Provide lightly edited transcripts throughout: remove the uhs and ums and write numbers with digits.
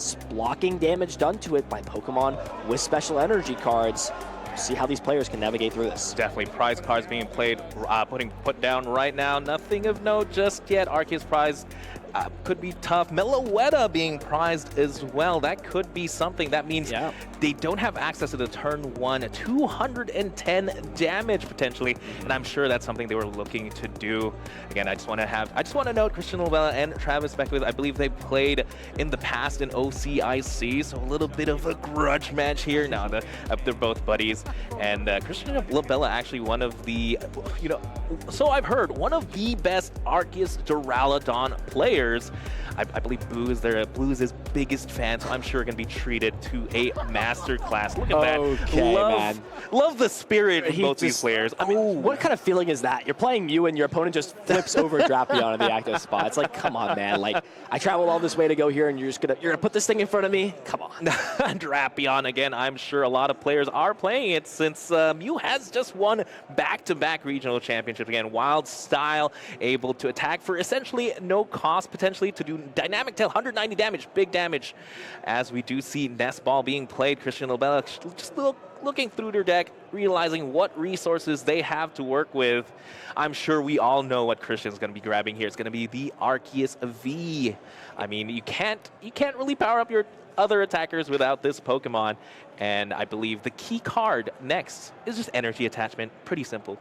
defense, blocking damage done to it by Pokemon with special energy cards. See how these players can navigate through this. Definitely prize cards being played, put down right now. Nothing of note just yet. Arceus prize could be tough. Meloetta being prized as well. That could be something. That means they don't have access to the turn 1, 210 damage potentially, and I'm sure that's something they were looking to do. Again, I just want to note Christian Labella and Travis Beckwith, I believe they played in the past in OCIC, so a little bit of a grudge match here. Now they're both buddies, and Christian Labella actually one of the, so I've heard, one of the best Arceus Duraludon players. I believe Blue is his biggest fan, so I'm sure going to be treated to a masterclass. Look at that. Okay, love the spirit of both these players. I mean, what kind of feeling is that? You're playing Mew and your opponent just flips over Drapion in the active spot. It's like, come on, man. Like, I traveled all this way to go here, and you're gonna put this thing in front of me? Come on. Drapion again. I'm sure a lot of players are playing it since Mew has just won back-to-back regional championships. Again, Wild Style able to attack for essentially no cost potentially to do Dynamic Tail, 190 damage, big damage. As we do see Nest Ball being played, Christian Labella just looking through their deck, realizing what resources they have to work with. I'm sure we all know what Christian's going to be grabbing here. It's going to be the Arceus V. I mean, you can't really power up your other attackers without this Pokemon. And I believe the key card next is just Energy Attachment. Pretty simple.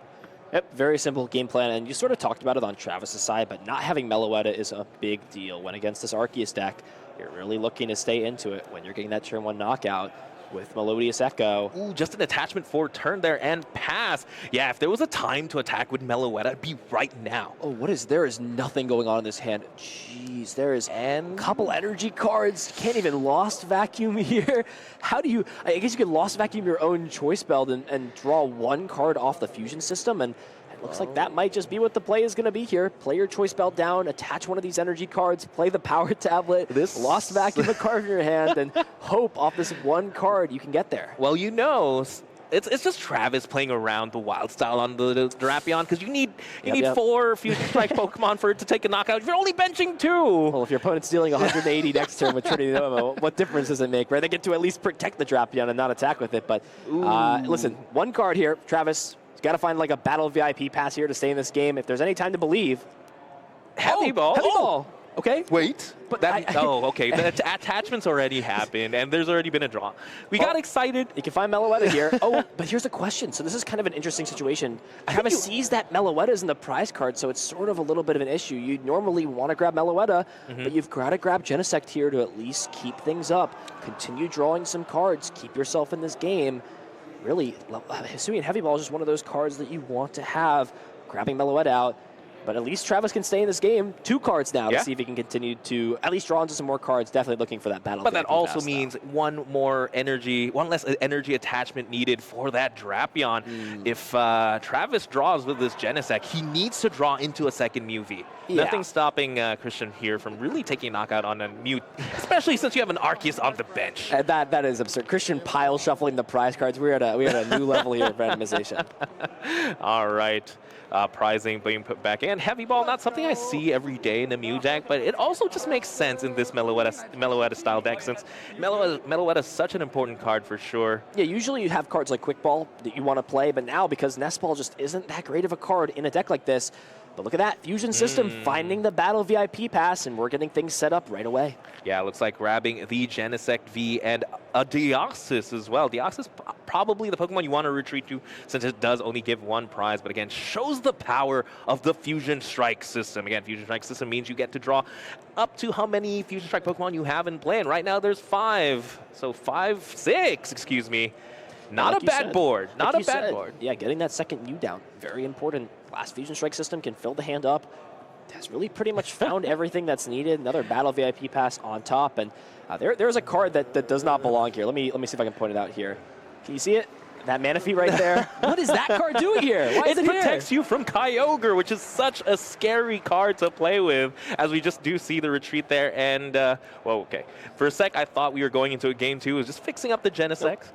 Yep, very simple game plan, and you sort of talked about it on Travis's side, but not having Meloetta is a big deal. When against this Arceus deck, you're really looking to stay into it when you're getting that turn 1 knockout with Melodious Echo. Ooh, just an attachment for turn there and pass. Yeah, if there was a time to attack with Meloetta, it'd be right now. Oh, there is nothing going on in this hand. Jeez, there is a couple energy cards. Can't even Lost Vacuum here. How do you, I guess you could Lost Vacuum your own Choice Belt and draw one card off the fusion system, and looks like that might just be what the play is going to be here. Play your Choice Belt down, attach one of these energy cards, play the Power Tablet, Lost Vacuum a card in your hand, and hope off this one card you can get there. Well, it's just Travis playing around the Wild Style on the Drapion, because you need 4 Fusion Strike Pokemon for it to take a knockout. If you're only benching 2. Well, if your opponent's dealing 180 next turn with Trinity Nova, what difference does it make, right? They get to at least protect the Drapion and not attack with it. But listen, one card here, Travis. Got to find like a battle VIP pass here to stay in this game. If there's any time to believe. Heavy ball. Heavy ball. Okay. Wait. But okay. The attachments already happened, and there's already been a draw. We got excited. You can find Meloetta here. But here's the question. So this is kind of an interesting situation. Travis sees that Meloetta is in the prize card, so it's sort of a little bit of an issue. You'd normally want to grab Meloetta, but you've got to grab Genesect here to at least keep things up. Continue drawing some cards. Keep yourself in this game. Really, Hisuian Heavy Ball is just one of those cards that you want to have, grabbing Meloetta out. But at least Travis can stay in this game. 2 cards now to see if he can continue to at least draw into some more cards. Definitely looking for that battle. But that also means one less energy attachment needed for that Drapion. If Travis draws with this Genesect, he needs to draw into a second Mew V. Nothing stopping Christian here from really taking a knockout on a Mew, especially since you have an Arceus on the bench. That is absurd. Christian pile shuffling the prize cards. We're at a new level here of randomization. All right. Prizing being put back in. Heavy Ball, not something I see every day in the Mew deck, but it also just makes sense in this Meloetta style deck, since Meloetta is such an important card for sure. Yeah, usually you have cards like Quick Ball that you want to play, but now because Nest Ball just isn't that great of a card in a deck like this. But look at that, Fusion System finding the Battle VIP pass, and we're getting things set up right away. Yeah, it looks like grabbing the Genesect V and a Deoxys as well. Deoxys probably the Pokemon you want to retreat to, since it does only give 1 prize, but again, shows the power of the Fusion Strike system. Again, Fusion Strike system means you get to draw up to how many Fusion Strike Pokemon you have in play, and right now there's 5. So 6, excuse me. Not a bad board. Not a bad board. Yeah, getting that second Mew down, very important. Last Fusion Strike system can fill the hand up. Has really pretty much found everything that's needed. Another Battle VIP pass on top, and there's a card that does not belong here. Let me see if I can point it out here. Can you see it? That Manaphy right there. What is that card doing here? Why is it protects you from Kyogre, which is such a scary card to play with, as we just do see the retreat there. And, well, okay. For a sec, I thought we were going into a game 2. It was just fixing up the Genesect.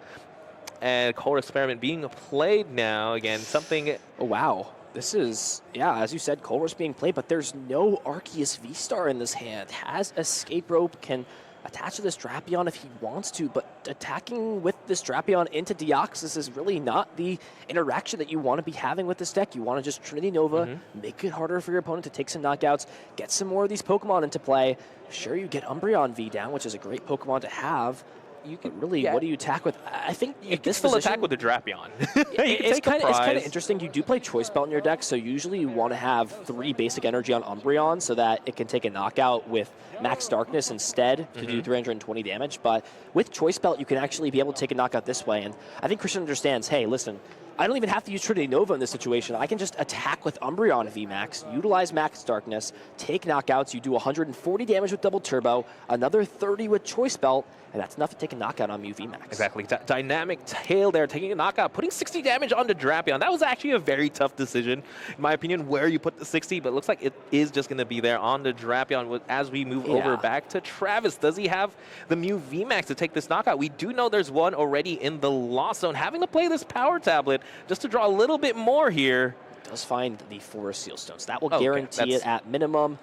And Core Experiment being played now. Again, something... Oh, wow. This is, yeah, as you said, Colress being played, but there's no Arceus V-Star in this hand. Has Escape Rope, can attach to this Drapion if he wants to, but attacking with this Drapion into Deoxys is really not the interaction that you want to be having with this deck. You want to just Trinity Nova, make it harder for your opponent to take some knockouts, get some more of these Pokemon into play. Sure, you get Umbreon V down, which is a great Pokemon to have. You can really, what do you attack with? I think you can still attack with the Drapion. It's kind of interesting. You do play Choice Belt in your deck, so usually you want to have 3 basic energy on Umbreon so that it can take a knockout with Max Darkness instead to do 320 damage. But with Choice Belt, you can actually be able to take a knockout this way. And I think Christian understands, hey, listen, I don't even have to use Trinity Nova in this situation. I can just attack with Umbreon VMAX, utilize Max Darkness, take knockouts. You do 140 damage with Double Turbo, another 30 with Choice Belt, and that's enough to take a knockout on Mew VMAX. Exactly. Dynamic Tail there, taking a knockout, putting 60 damage onto Drapion. That was actually a very tough decision, in my opinion, where you put the 60, but it looks like it is just going to be there on the Drapion as we move over back to Travis. Does he have the Mew VMAX to take this knockout? We do know there's one already in the Lost Zone, having to play this Power Tablet just to draw a little bit more here. Does find the 4 Seal Stones. That will guarantee it at minimum.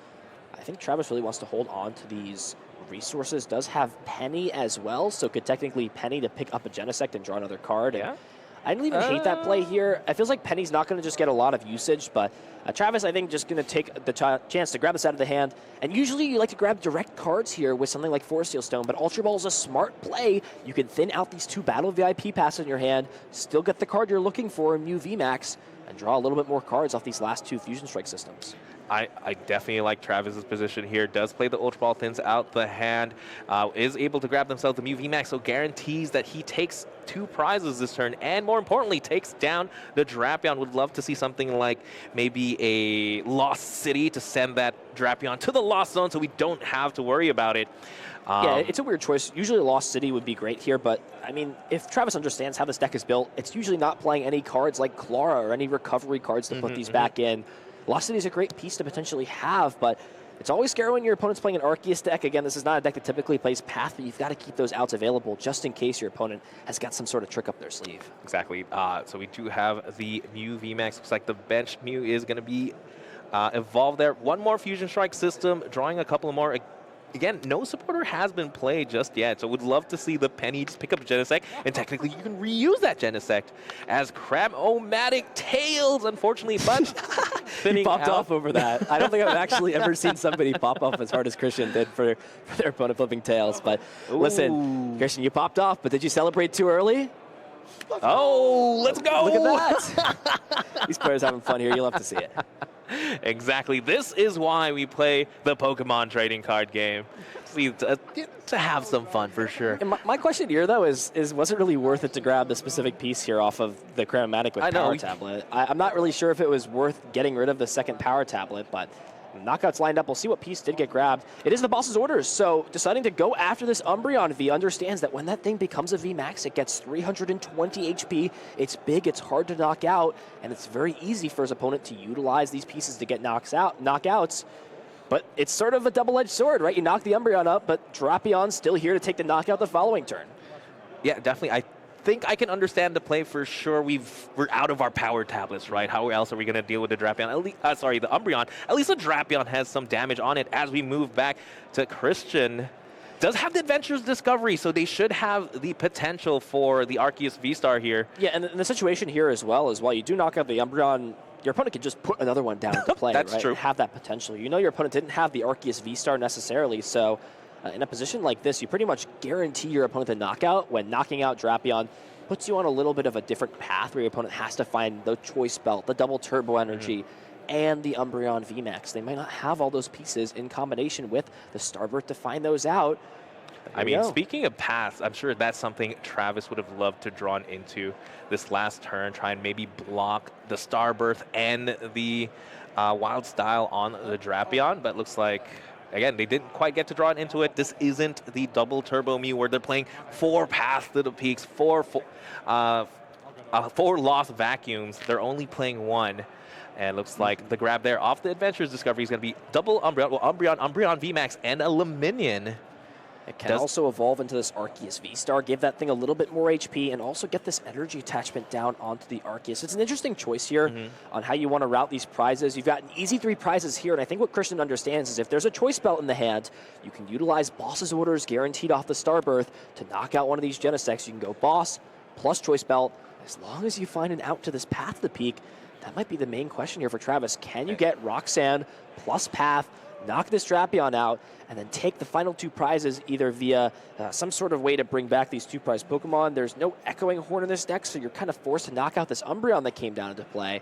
I think Travis really wants to hold on to these resources. Does have Penny as well, so could technically Penny to pick up a Genesect and draw another card. Yeah. I don't even hate that play here. It feels like Penny's not going to just get a lot of usage, but Travis, I think, just going to take the chance to grab this out of the hand. And usually you like to grab direct cards here with something like Forest Seal Stone, but Ultra Ball is a smart play. You can thin out these 2 Battle VIP passes in your hand, still get the card you're looking for in Mew VMAX, and draw a little bit more cards off these last 2 Fusion Strike systems. I definitely like Travis's position here. Does play the Ultra Ball, thins out the hand, is able to grab themselves the Mew VMAX, so guarantees that he takes 2 prizes this turn, and more importantly, takes down the Drapion. Would love to see something like maybe a Lost City to send that Drapion to the Lost Zone so we don't have to worry about it. Yeah, it's a weird choice. Usually Lost City would be great here, but, I mean, if Travis understands how this deck is built, it's usually not playing any cards like Clara or any recovery cards to put these back in. Lost City is a great piece to potentially have, but it's always scary when your opponent's playing an Arceus deck. Again, this is not a deck that typically plays Path, but you've got to keep those outs available just in case your opponent has got some sort of trick up their sleeve. Exactly. So we do have the Mew VMAX. Looks like the bench Mew is going to be evolved there. One more Fusion Strike system, drawing a couple more. Again, no supporter has been played just yet, so would love to see the Penny just pick up a Genesect, and technically you can reuse that Genesect as Cram-O-Matic Tails, unfortunately, but he popped off over that. I don't think I've actually ever seen somebody pop off as hard as Christian did for their opponent flipping Tails, but listen, Christian, you popped off, but did you celebrate too early? Oh, let's go! Look at that! These players having fun here. You'll have to see it. Exactly. This is why we play the Pokemon trading card game. To have some fun, for sure. And my question here, though, is was it really worth it to grab the specific piece here off of the Cram-O-Matic with Power Tablet? I'm not really sure if it was worth getting rid of the second Power Tablet, but knockouts lined up. We'll see what piece did get grabbed. It is the boss's orders, so deciding to go after this Umbreon V understands that when that thing becomes a VMAX, it gets 320 HP. It's big, it's hard to knock out, and it's very easy for his opponent to utilize these pieces to get knockouts. But it's sort of a double-edged sword, right? You knock the Umbreon up, but Drapion's still here to take the knockout the following turn. Yeah, definitely. I think I can understand the play for sure. We're out of our Power Tablets, right? How else are we going to deal with the Drapion? The Umbreon. At least the Drapion has some damage on it as we move back to Christian. Does have the Adventurous Discovery, so they should have the potential for the Arceus V-Star here. Yeah, and the situation here as well is while you do knock out the Umbreon, your opponent could just put another one down to play. That's right? true. And have that potential. You know your opponent didn't have the Arceus V-Star necessarily, so in a position like this, you pretty much guarantee your opponent the knockout when knocking out Drapion puts you on a little bit of a different path where your opponent has to find the Choice Belt, the Double Turbo Energy, and the Umbreon VMAX. They might not have all those pieces in combination with the Starbirth to find those out. I mean, speaking of paths, I'm sure that's something Travis would have loved to draw into this last turn, try and maybe block the Starbirth and the Wild Style on the Drapion, but looks like, again, they didn't quite get to draw it into it. This isn't the Double Turbo Mew where they're playing 4 paths to the peaks, 4 lost vacuums. They're only playing 1. And it looks like the grab there off the Adventurous Discovery is going to be double Umbreon, Umbreon VMAX, and a Luminion. It can also evolve into this Arceus V-Star, give that thing a little bit more HP, and also get this energy attachment down onto the Arceus. It's an interesting choice here on how you want to route these prizes. You've got an easy 3 prizes here, and I think what Christian understands is if there's a choice belt in the hand, you can utilize Boss's Orders guaranteed off the Starbirth to knock out one of these Genesects. You can go Boss plus choice belt. As long as you find an out to this Path to the Peak, that might be the main question here for Travis. Can you get Roxanne plus Path, knock this Drapion out, and then take the final 2 prizes either via some sort of way to bring back these 2 prize Pokemon? There's no Echoing Horn in this deck, so you're kind of forced to knock out this Umbreon that came down into play.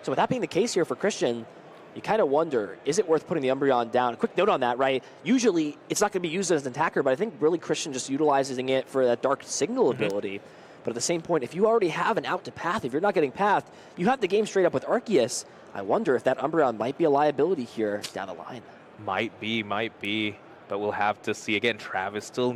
So with that being the case here for Christian, you kind of wonder, is it worth putting the Umbreon down? A quick note on that, right? Usually it's not going to be used as an attacker, but I think really Christian just utilizing it for that Dark Signal ability. But at the same point, if you already have an out to Path, if you're not getting Path, you have the game straight up with Arceus. I wonder if that Umbreon might be a liability here down the line. Might be. But we'll have to see. Again, Travis still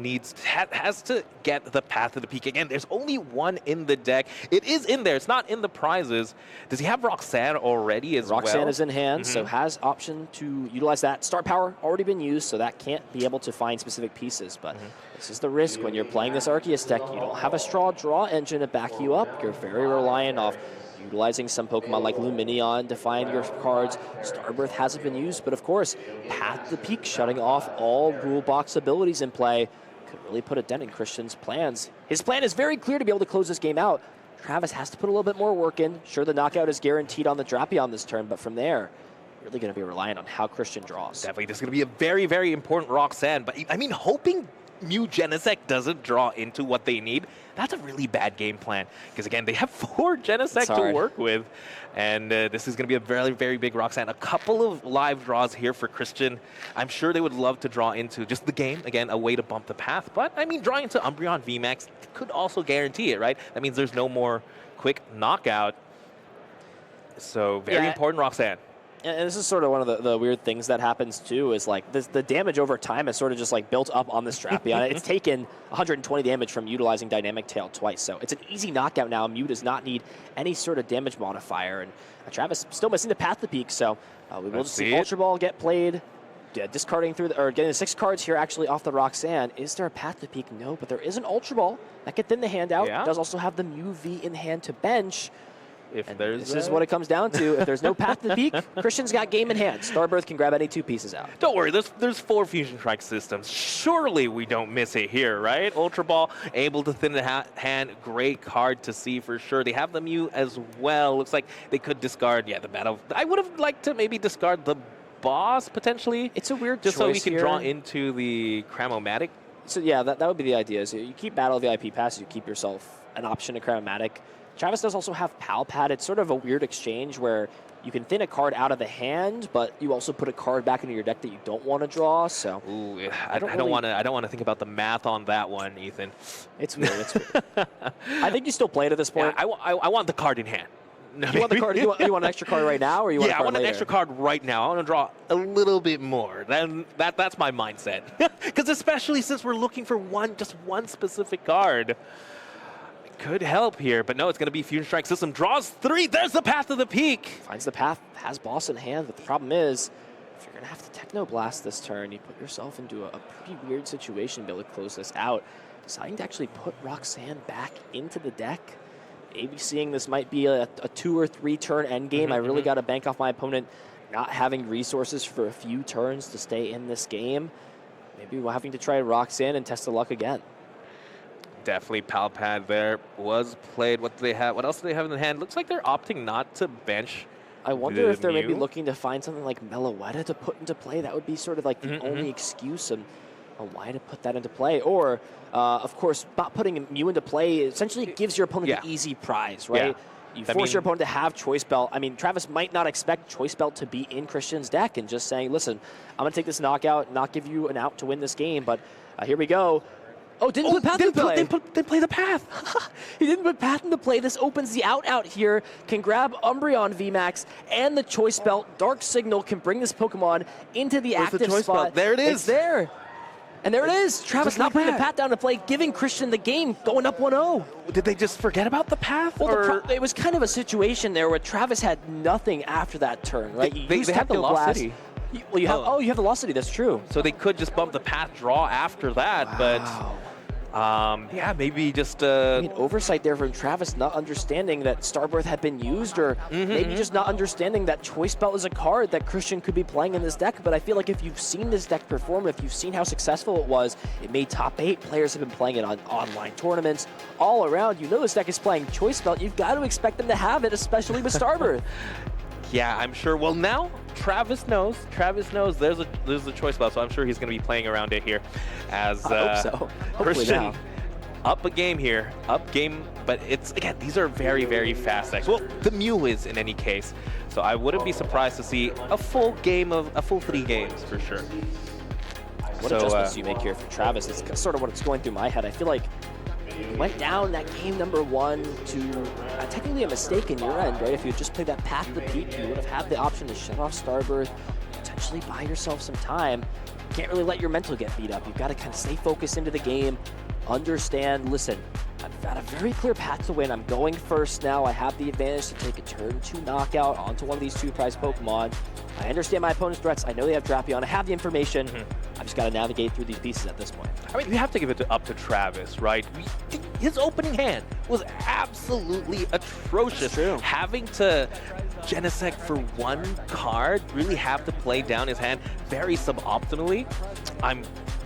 has to get the Path to the Peak. Again, there's only 1 in the deck. It is in there. It's not in the prizes. Does he have Roxanne already as well? Roxanne is in hand, so has option to utilize that. Star Power already been used, so that can't be able to find specific pieces. But this is the risk when you're playing this Arceus deck. You don't have a straw draw engine to back you up. You're very reliant off utilizing some Pokemon like Lumineon to find your cards. Starbirth hasn't been used, but of course, Path to the Peak shutting off all rule box abilities in play could really put a dent in Christian's plans. His plan is very clear to be able to close this game out. Travis has to put a little bit more work in. Sure, the knockout is guaranteed on the Drapion this turn, but from there, really going to be reliant on how Christian draws. Definitely, this is going to be a very, very important Roxanne, but I mean, hoping Mew Genesect doesn't draw into what they need, that's a really bad game plan. Because again, they have 4 Genesect to work with. And this is going to be a very, very big Roxanne. A couple of live draws here for Christian. I'm sure they would love to draw into just the game. Again, a way to bump the Path. But I mean, drawing into Umbreon VMAX could also guarantee it, right? That means there's no more quick knockout. So very important Roxanne. And this is sort of one of the weird things that happens too, is like the damage over time is sort of just like built up on this Drapion. It's taken 120 damage from utilizing Dynamic Tail twice, so it's an easy knockout now. Mew does not need any sort of damage modifier, and Travis still missing the Path to Peak, so we will just see Ultra Ball get played. Discarding through or getting the 6 cards here actually off the Roxanne. Is there a Path to Peak? No, but there is an Ultra Ball that can thin the hand out. Does also have the Mew V in hand to bench. This is what it comes down to. If there's no Path to the Peak, Christian's got game in hand. Starbirth can grab any 2 pieces out. Don't worry, there's 4 Fusion Strike systems. Surely we don't miss it here, right? Ultra Ball, able to thin the hand. Great card to see for sure. They have the Mew as well. Looks like they could discard, the Battle. I would have liked to maybe discard the Boss, potentially. It's a weird just choice so we can here. draw into the Cramomatic. So yeah, that would be the idea. So you keep Battle VIP passes, you keep yourself an option to Cramomatic. Travis does also have Pal Pad. It's sort of a weird exchange where you can thin a card out of the hand, but you also put a card back into your deck that you don't want to draw. So ooh, I don't want to think about the math on that one, Ethan. It's weird. It's weird. I think you still play it at this point. Yeah, I want the card in hand. No, you want the card? You want an extra card right now, or you want? Yeah, I want an extra card right now. I want to draw a little bit more. Then that's my mindset. Because especially since we're looking for just one specific card. Could help here, but no, it's going to be Fusion Strike System. Draws 3. There's the Path to the Peak. Finds the Path, has Boss in hand, but the problem is, if you're going to have to Techno Blast this turn, you put yourself into a pretty weird situation to be able to close this out. Deciding to actually put Roxanne back into the deck. Maybe seeing this might be a 2 or 3 turn endgame. I really got to bank off my opponent not having resources for a few turns to stay in this game. Maybe we're having to try Roxanne and test the luck again. Definitely Pal Pad there was played. What do they have? What else do they have in the hand? Looks like they're opting not to bench. I wonder if they're maybe looking to find something like Meloetta to put into play. That would be sort of like the only excuse on why to put that into play. Or, of course, not putting Mew into play essentially gives your opponent an easy prize, right? You force your opponent to have Choice Belt. I mean, Travis might not expect Choice Belt to be in Christian's deck and just saying, listen, I'm going to take this knockout, not give you an out to win this game, but here we go. Oh, didn't put Path into play. Didn't play the Path. He didn't put Path into play. This opens the out here. Can grab Umbreon VMAX and the Choice Belt. Dark Signal can bring this Pokemon into the active the choice spot. belt? There it is. It's there. And there it is. Travis not putting the Path down to play, giving Christian the game, going up 1-0. Did they just forget about the Path? Well, it was kind of a situation there where Travis had nothing after that turn, right? They had the Lost City. Well, you have you have Velocity. That's true. So they could just bump the path draw after that, Wow. but yeah, maybe just I mean, oversight there from Travis, not understanding that Starbirth had been used, or maybe just not understanding that Choice Belt is a card that Christian could be playing in this deck. But I feel like if you've seen this deck perform, if you've seen how successful it was, it made top 8. Players have been playing it on online tournaments all around. You know this deck is playing Choice Belt. You've got to expect them to have it, especially with Starbirth. yeah, I'm sure. Well, now Travis knows. Travis knows there's a choice belt, so I'm sure he's going to be playing around it here. As I hope so. Christian now. up a game here, up game. But it's again, these are very, very fast decks. Well, the Mew is in any case, so I wouldn't be surprised to see a full 3 games for sure. What adjustments do you make here for Travis? It's sort of what's going through my head. I feel like you went down that game number 1 to technically a mistake in your end, right? If you had just played that path to the peak, you would have had the option to shut off Starbirth, potentially buy yourself some time. You can't really let your mental get beat up. You've got to kind of stay focused into the game, understand, listen, I've got a very clear path to win. I'm going first now. I have the advantage to take a turn 2 knockout onto one of these 2 prize Pokemon. I understand my opponent's threats. I know they have Drapion. I have the information. I've just got to navigate through these pieces at this point. I mean, we have to give it up to Travis, right? His opening hand was absolutely atrocious. True. Having to Genesect for 1 card, really have to play down his hand very suboptimally.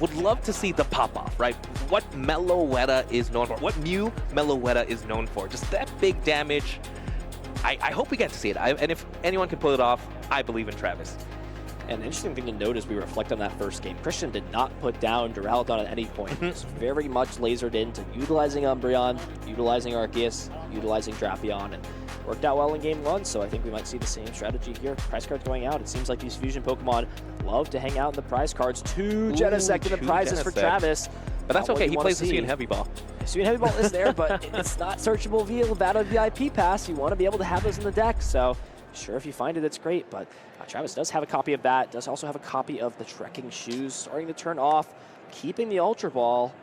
Would love to see the pop-off, right? What Meloetta is known for, what Mew Meloetta is known for. Just that big damage. I hope we get to see it. And if anyone can pull it off, I believe in Travis. And the interesting thing to note as we reflect on that first game, Christian did not put down Duraludon at any point. He was very much lasered into utilizing Umbreon, utilizing Arceus, utilizing Drapion, and worked out well in game 1. So I think we might see the same strategy here. Prize cards going out. It seems like these fusion Pokemon love to hang out in the prize cards. 2 Genesect in the prizes for Travis. But that's okay. He plays the Sea and Heavy Ball. Sea and Heavy Ball is there, but it's not searchable via Levada VIP Pass. You want to be able to have those in the deck. So sure, if you find it, it's great. But Travis does have a copy of that. Does also have a copy of the Trekking Shoes. Starting to turn off. Keeping the Ultra Ball.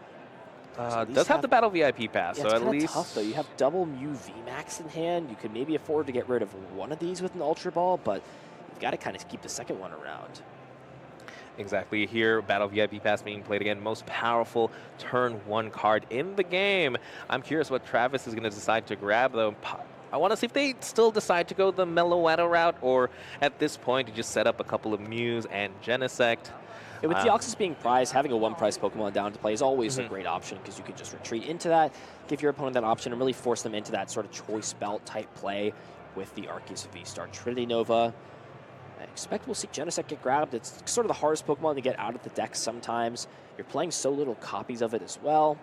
Does have the Battle VIP Pass, yeah, so it's at least tough though. You have double Mew VMAX in hand. You could maybe afford to get rid of one of these with an Ultra Ball, but you've got to kind of keep the second one around. Exactly. Here, Battle VIP Pass being played again. Most powerful turn 1 card in the game. I'm curious what Travis is going to decide to grab, though. I want to see if they still decide to go the Meloetta route, or at this point, you just set up a couple of Mews and Genesect. Yeah, with Deoxys being prized, having a 1-prize Pokemon down to play is always a great option, because you can just retreat into that, give your opponent that option, and really force them into that sort of choice belt type play with the Arceus V-Star Trinity Nova. I expect we'll see Genesect get grabbed. It's sort of the hardest Pokemon to get out of the deck sometimes. You're playing so little copies of it as well.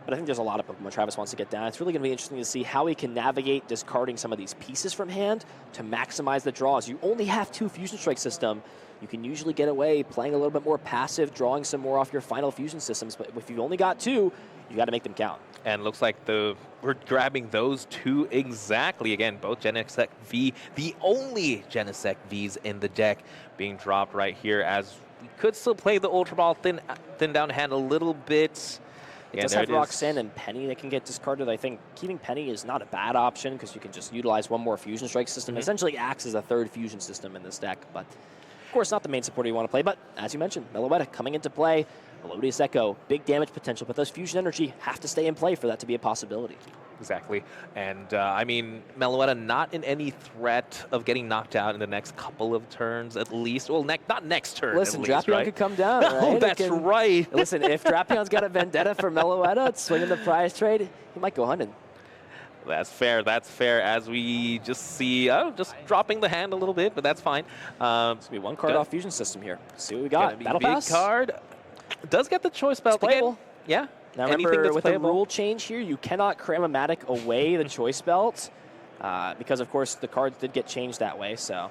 But I think there's a lot of Pokemon Travis wants to get down. It's really going to be interesting to see how he can navigate discarding some of these pieces from hand to maximize the draws. You only have 2 Fusion Strike system. You can usually get away playing a little bit more passive, drawing some more off your final fusion systems. But if you've only got 2, you got to make them count. And looks like we're grabbing those 2 exactly. Again, both Genesect V, the only Genesect Vs in the deck being dropped right here, as we could still play the Ultra Ball thin down hand a little bit. It does have Roxanne and Penny that can get discarded. I think keeping Penny is not a bad option, because you can just utilize 1 more Fusion Strike system. It essentially acts as a 3rd fusion system in this deck, but of course not the main supporter you want to play. But as you mentioned, Meloetta coming into play. Melodious Echo, big damage potential, but those fusion energy have to stay in play for that to be a possibility. Exactly. And I mean, Meloetta not in any threat of getting knocked out in the next couple of turns at least. Well, not next turn. Listen, at least, Drapion right? could come down. Right? Oh, that's right. Listen, if Drapion's got a vendetta for Meloetta, swinging the prize trade, he might go hunting. That's fair. That's fair. As we just see, just dropping the hand a little bit, but that's fine. It's going to be 1 card off fusion system here. See what we got. Battle Pass. Big card. Does get the choice belt again. Yeah. Now remember, with the rule change here, you cannot Cram-O-Matic away the choice belt, because of course the cards did get changed that way. So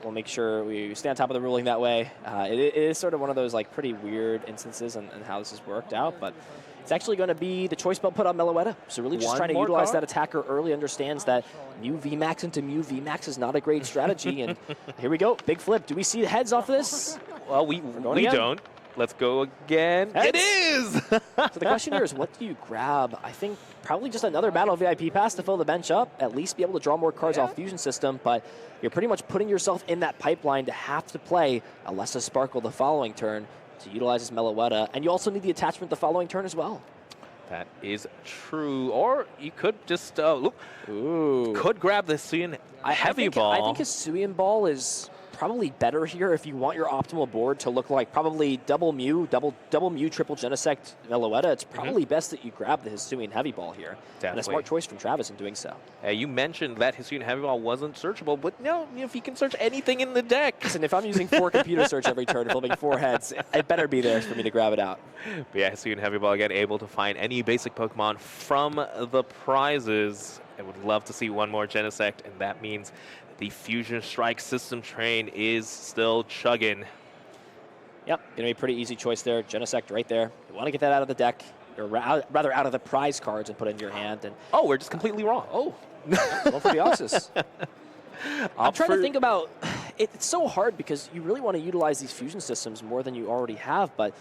we'll make sure we stay on top of the ruling that way. It is sort of one of those like pretty weird instances in how this has worked out, but it's actually going to be the choice belt put on Meloetta. So really just trying to utilize that attacker early, understands that Mew VMAX into Mew VMAX is not a great strategy. And here we go, big flip. Do we see the heads off this? Well, we don't. let's go again. It is! So the question here is, what do you grab? I think probably just another Battle VIP pass to fill the bench up, at least be able to draw more cards off Fusion System, but you're pretty much putting yourself in that pipeline to have to play Alessa Sparkle the following turn to utilize this Meloetta, and you also need the attachment the following turn as well. That is true. Or you could just could grab the Hisuian Heavy Ball. I think Hisuian Ball is probably better here if you want your optimal board to look like probably double Mew, triple Genesect Meloetta. It's probably best that you grab the Hisuian Heavy Ball here. Definitely. And a smart choice from Travis in doing so. You mentioned that Hisuian Heavy Ball wasn't searchable, but no, if you can search anything in the deck. Listen, if I'm using 4 computer search every turn, flipping 4 heads, it better be there for me to grab it out. But yeah, Hisuian Heavy Ball, again, able to find any basic Pokemon from the prizes. I would love to see one more Genesect, and that means the Fusion Strike system train is still chugging. Yep, going to be a pretty easy choice there. Genesect right there. You want to get that out of the deck, or rather out of the prize cards and put it in your hand. And oh, we're just completely wrong. Oh, well for the Oxus. I'm trying to think about, it's so hard because you really want to utilize these fusion systems more than you already have, but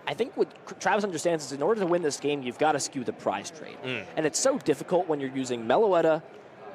I think what Travis understands is in order to win this game, you've got to skew the prize trade. And it's so difficult when you're using Meloetta,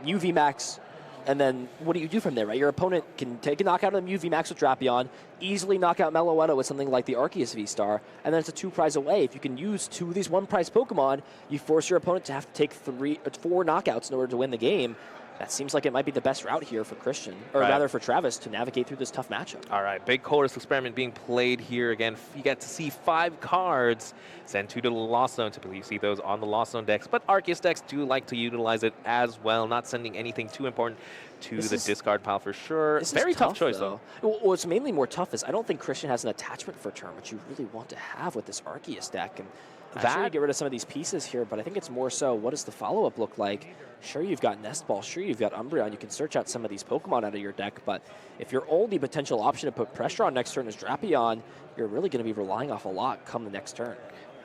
UV Max, and then what do you do from there, right? Your opponent can take a knockout of the UV Max with Drapion, easily knock out Meloetta with something like the Arceus V-Star, and then it's a 2-prize away. If you can use 2 of these 1-prize Pokemon, you force your opponent to have to take 4 knockouts in order to win the game. That seems like it might be the best route here for Christian, or rather for Travis, to navigate through this tough matchup. All right, big Colress experiment being played here again. You get to see 5 cards. Send 2 to the Lost Zone. Typically you see those on the Lost Zone decks, but Arceus decks do like to utilize it as well, not sending anything too important to the discard pile for sure. Very tough choice, though. Well, what's mainly more tough is I don't think Christian has an attachment for turn, which you really want to have with this Arceus deck. And I'm sure you get rid of some of these pieces here, but I think it's more so, what does the follow-up look like? Sure, you've got Nest Ball. Sure, you've got Umbreon. You can search out some of these Pokemon out of your deck, but if your only potential option to put pressure on next turn is Drapion, you're really going to be relying off a lot come the next turn.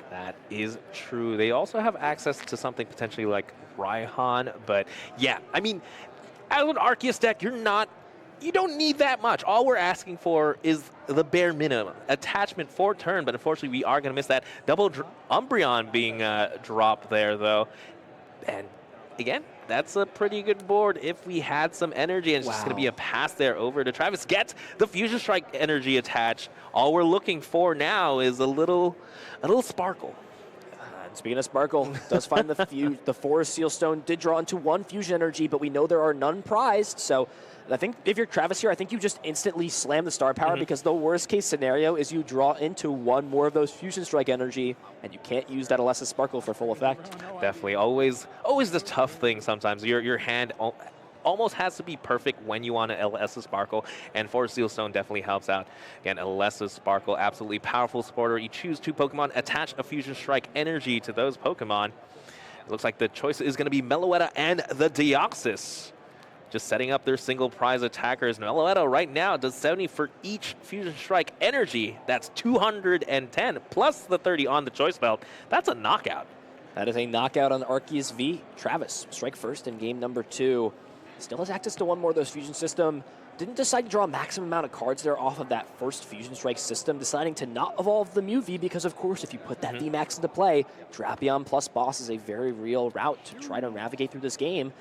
That is true. They also have access to something potentially like Raihan, but yeah, I mean, as an Arceus deck, you don't need that much. All we're asking for is the bare minimum. Attachment for turn, but unfortunately we are going to miss that. Double Umbreon being dropped there, though. And again, that's a pretty good board if we had some energy, and it's just going to be a pass there over to Travis. Get the Fusion Strike energy attached. All we're looking for now is a little sparkle. And speaking of Sparkle, does find the Forest Seal Stone did draw into 1 fusion energy, but we know there are none prized. So I think if you're Travis here, I think you just instantly slam the Star Power because the worst case scenario is you draw into 1 more of those Fusion Strike energy, and you can't use that Alessa Sparkle for full effect. Definitely, always the tough thing sometimes. Your hand almost has to be perfect when you want an Alessa Sparkle, and Forest Seal Stone definitely helps out. Again, Alessa Sparkle, absolutely powerful supporter. You choose 2 Pokemon, attach a Fusion Strike energy to those Pokemon. It looks like the choice is going to be Meloetta and the Deoxys. Just setting up their single prize attackers. Meloetta right now does 70 for each Fusion Strike energy. That's 210 plus the 30 on the choice belt. That's a knockout. That is a knockout on Arceus V. Travis, strike first in game number 2. Still has access to 1 more of those Fusion System. Didn't decide to draw a maximum amount of cards there off of that first Fusion Strike system, deciding to not evolve the Mew V because, of course, if you put that VMAX into play, Drapion plus Boss is a very real route to try to navigate through this game.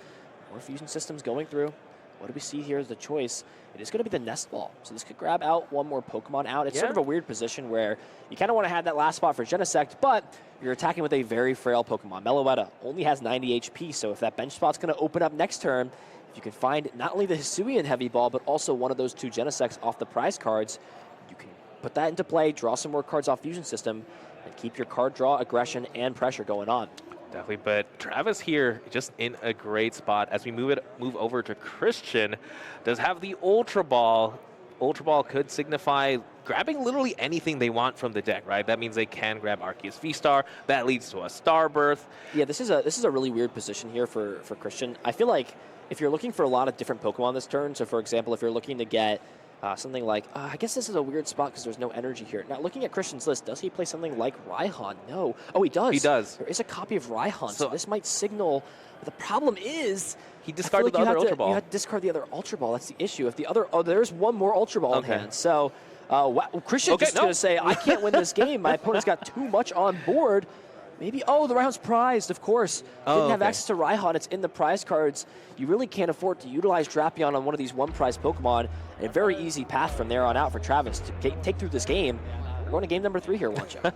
More Fusion Systems going through. What do we see here as the choice? It is going to be the Nest Ball. So this could grab out 1 more Pokemon out. It's sort of a weird position where you kind of want to have that last spot for Genesect, but you're attacking with a very frail Pokemon. Meloetta only has 90 HP, so if that bench spot's going to open up next turn, if you can find not only the Hisuian Heavy Ball, but also one of those 2 Genesects off the prize cards, you can put that into play, draw some more cards off Fusion System, and keep your card draw, aggression, and pressure going on. Definitely, but Travis here just in a great spot. As we move over to Christian, does have the Ultra Ball. Ultra Ball could signify grabbing literally anything they want from the deck, right? That means they can grab Arceus V-Star. That leads to a Starbirth. Yeah, this is a really weird position here for Christian. I feel like if you're looking for a lot of different Pokemon this turn, so for example, if you're looking to get something like, I guess this is a weird spot because there's no energy here. Now, looking at Christian's list, does he play something like Raihan? No. Oh, he does. He does. There is a copy of Raihan, so this might signal. But the problem is, he discarded the other Ultra Ball. You had to discard the other Ultra Ball. That's the issue. If the other, there's 1 more Ultra Ball in hand. So Wow. Christian just going to say, I can't win this game. My opponent's got too much on board. Maybe, the round's prized, of course. Didn't have access to Raihan. It's in the prize cards. You really can't afford to utilize Drapion on one of these one-prize Pokemon. And a very easy path from there on out for Travis to take through this game. We're going to game number 3 here, Wancho.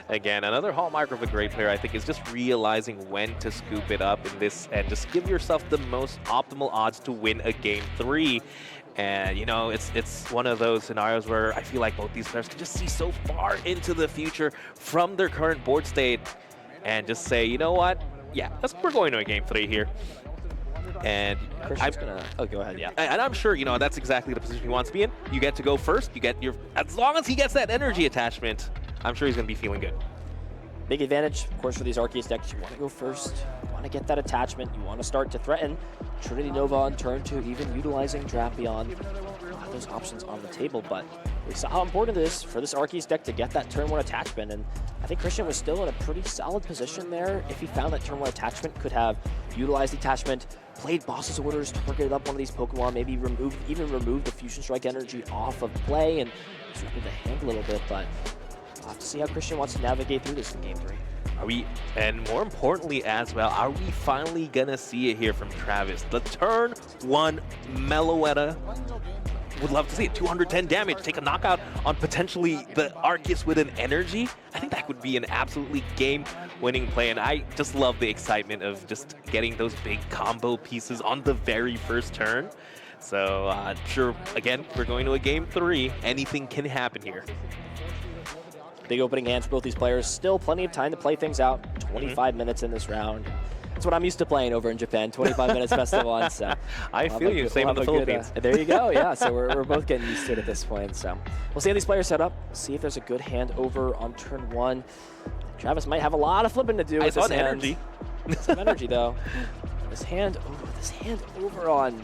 Again, another hallmark of a great player, I think, is just realizing when to scoop it up in this and just give yourself the most optimal odds to win a game 3. And, you know, it's one of those scenarios where I feel like both these players can just see so far into the future from their current board state and just say, you know what? Yeah, we're going to a game 3 here. And Christian's go ahead, yeah. And I'm sure, you know, that's exactly the position he wants to be in. You get to go first. As long as he gets that energy attachment, I'm sure he's going to be feeling good. Big advantage, of course, for these Arceus decks. You want to go first. You want to get that attachment. You want to start to threaten. Trinity Nova on turn 2, even utilizing Drapion. Those options on the table, but we saw how important it is for this Arceus deck to get that turn 1 attachment, and I think Christian was still in a pretty solid position there. If he found that turn 1 attachment, could have utilized the attachment, played Boss's Orders, targeted up one of these Pokemon, maybe even remove the Fusion Strike energy off of play and circle the hand a little bit, but we'll have to see how Christian wants to navigate through this in Game 3. And more importantly as well, are we finally gonna see it here from Travis? The turn 1 Meloetta. Would love to see it. 210 damage, take a knockout on potentially the Arceus with an energy. I think that would be an absolutely game-winning play, and I just love the excitement of just getting those big combo pieces on the very first turn. So, sure, again, we're going to a game 3. Anything can happen here. Big opening hands for both these players. Still plenty of time to play things out. 25 minutes in this round. That's what I'm used to playing over in Japan, 25 minutes best of one. So I feel you, same in the Philippines. There you go, yeah. So we're both getting used to it at this point. So we'll see how these players set up, see if there's a good hand over on turn 1. Travis might have a lot of flipping to do with this hand. Energy. Some energy, though. This hand over on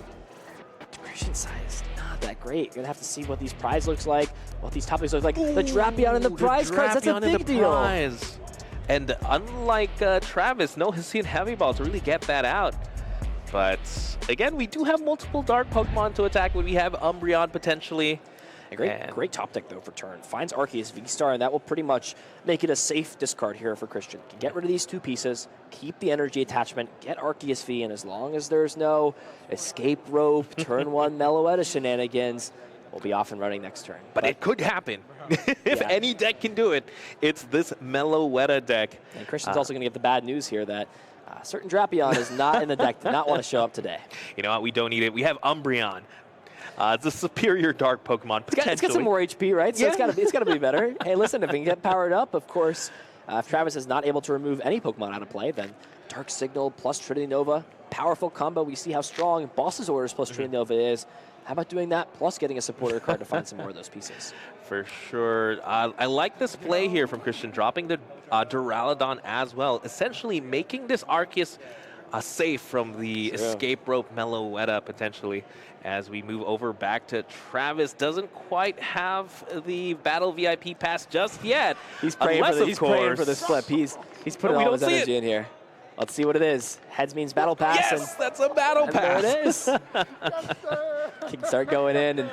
Christian's side is not that great. You're going to have to see what these prize looks like, what these topics look like. The Drapion and the prize cards, that's a big deal. And unlike Travis, no Hisuian Heavy Ball to really get that out. But again, we do have multiple dark Pokemon to attack when we have Umbreon potentially. A great top deck, though, for turn. Finds Arceus V-Star, and that will pretty much make it a safe discard here for Christian. Can get rid of these 2 pieces, keep the energy attachment, get Arceus V, and as long as there's no escape rope, turn 1 Meloetta shenanigans, we'll be off and running next turn. But it could happen. If any deck can do it, it's this Meloetta deck. And Christian's also going to get the bad news here that certain Drapion is not in the deck, did not want to show up today. You know what? We don't need it. We have Umbreon. It's a superior dark Pokemon, potentially. It's got some more HP, right? So yeah. it's got to be better. Hey, listen, if we can get powered up, of course, if Travis is not able to remove any Pokemon out of play, then Dark Signal plus Trinity Nova, powerful combo. We see how strong Boss's Orders plus Trinity Nova is. How about doing that plus getting a supporter card to find some more of those pieces? For sure. I like this play here from Christian, dropping the Duraludon as well, essentially making this Arceus safe from the escape rope Meloetta potentially. As we move over back to Travis, doesn't quite have the Battle VIP pass just yet. He's praying, praying for this flip. He's putting all his energy in here. Let's see what it is. Heads means battle pass. Yes, that's a battle pass. There it is. Can start going in, and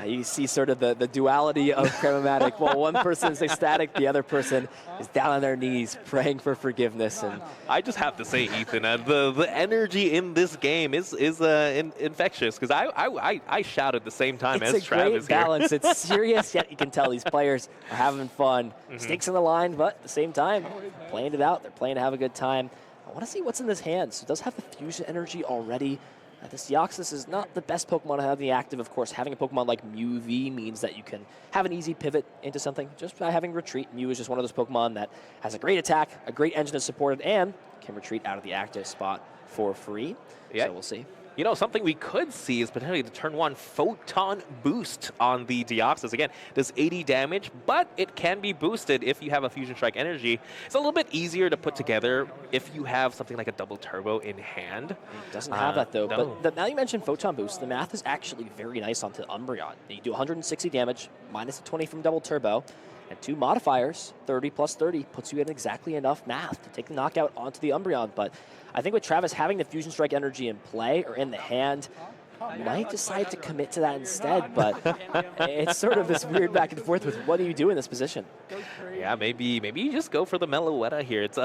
you see sort of the duality of Cramomatic. Well, one person is ecstatic, the other person is down on their knees praying for forgiveness. And I just have to say, Ethan, the energy in this game is infectious, because I shout at the same time as Travis here. It's a great balance. It's serious, yet you can tell these players are having fun. Stakes on the line, but at the same time, playing it out. They're playing to have a good time. I want to see what's in this hand. So it does have the fusion energy already. This Deoxys is not the best Pokemon to have in the active. Of course, having a Pokemon like Mew V means that you can have an easy pivot into something just by having Retreat. Mew is just one of those Pokemon that has a great attack, a great engine is supported, and can retreat out of the active spot for free. Yeah. So we'll see. You know, something we could see is potentially the turn 1 Photon Boost on the Deoxys. Again, does 80 damage, but it can be boosted if you have a Fusion Strike energy. It's a little bit easier to put together if you have something like a Double Turbo in hand. It doesn't have that, though. No. But now you mentioned Photon Boost, the math is actually very nice onto Umbreon. You do 160 damage, minus the 20 from Double Turbo, and 2 modifiers, 30 plus 30, puts you in exactly enough math to take the knockout onto the Umbreon. But I think with Travis having the Fusion Strike energy in play or in the hand, might decide to commit to that instead, but it's sort of this weird back and forth with what do you do in this position? Yeah, maybe you just go for the Meloetta here. It's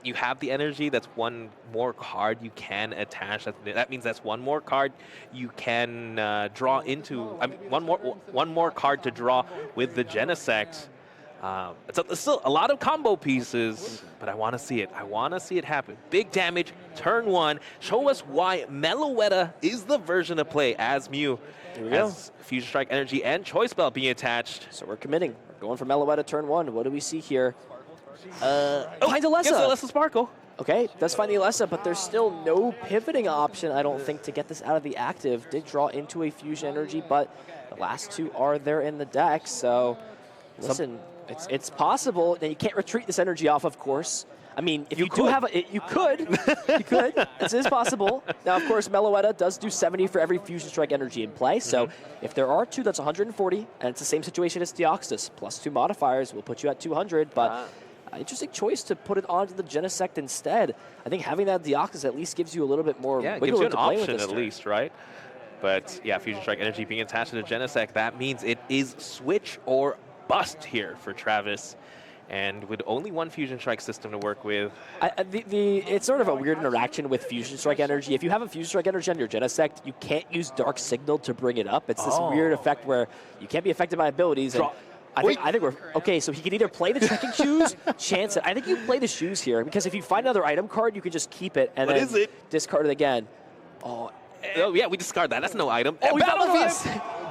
you have the energy. That's one more card you can attach. That means that's one more card you can draw into. I mean, one more card to draw with the Genesect. It's still a lot of combo pieces, but I want to see it. I want to see it happen. Big damage, turn 1. Show us why Meloetta is the version of play as Mew. Here we go. Fusion Strike Energy and Choice Belt being attached. So we're committing. We're going for Meloetta turn 1. What do we see here? Find Alessa. Yes, Alessa Sparkle. Okay, does find the Alessa, but there's still no pivoting option, I don't think, to get this out of the active. Did draw into a Fusion Energy, but the last 2 are there in the deck, so listen. It's possible. Now, you can't retreat this energy off, of course. I mean, if you do have you could. You could. This is possible. Now, of course, Meloetta does do 70 for every Fusion Strike energy in play. So if there are 2, that's 140. And it's the same situation as Deoxys. Plus 2 modifiers will put you at 200. But interesting choice to put it onto the Genesect instead. I think having that Deoxys at least gives you a little bit more wiggle room to play with this at least, right? But yeah, Fusion Strike energy being attached to the Genesect, that means it is switch or bust here for Travis, and with only one Fusion Strike system to work with. It's sort of a weird interaction with Fusion Strike energy. If you have a Fusion Strike energy on your Genesect, you can't use Dark Signal to bring it up. It's this weird effect where you can't be affected by abilities. And I think we're okay. So he can either play the trekking shoes, chance it. I think you play the shoes here because if you find another item card, you can just keep it and then discard it again. Oh yeah, we discard that. That's no item. Oh, we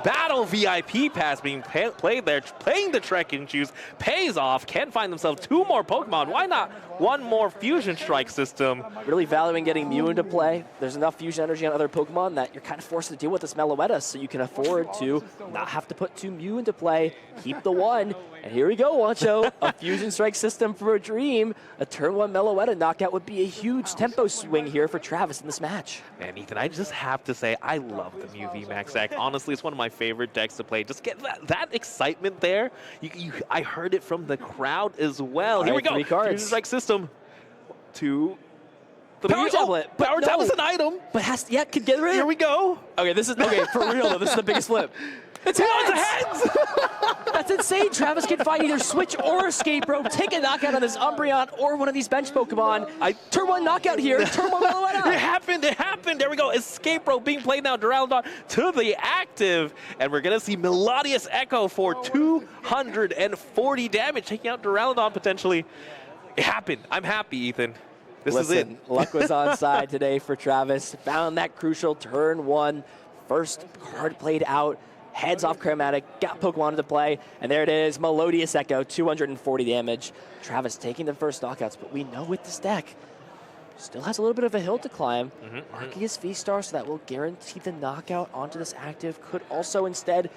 Battle VIP pass being played there, playing the trekking shoes, pays off, can find themselves 2 more Pokemon. Why not 1 more Fusion Strike system? Really valuing getting Mew into play. There's enough Fusion Energy on other Pokemon that you're kind of forced to deal with this Meloetta, so you can afford to not have to put 2 Mew into play, keep the 1. And here we go, Wancho. A Fusion Strike system for a dream. A turn 1 Meloetta knockout would be a huge tempo swing here for Travis in this match. Man, Ethan, I just have to say, I love the Mew VMAX deck. Honestly, it's one of my favorite decks to play. Just get that excitement there. I heard it from the crowd as well. Here we go. 3 cards. Fusion Strike system. 2, 3. Power Tablet. Power Tablet's an item. But could get rid of it. Here we go. Okay, for real though, this is the biggest flip. It's heads! That's insane. Travis can find either Switch or Escape Rope, take a knockout on this Umbreon or one of these bench Pokemon. Turn 1 knockout here, turn 1 Meloetta. It happened. There we go. Escape Rope being played now. Duraludon to the active. And we're going to see Melodious Echo for 240 damage, taking out Duraludon potentially. It happened. I'm happy, Ethan. This is it. Luck was on side today for Travis. Found that crucial turn 1. First card played out. Heads off Chromatic, got Pokemon into play, and there it is, Melodious Echo, 240 damage. Travis taking the first knockouts, but we know with this deck, still has a little bit of a hill to climb. Arceus V-Star, so that will guarantee the knockout onto this active. Could also instead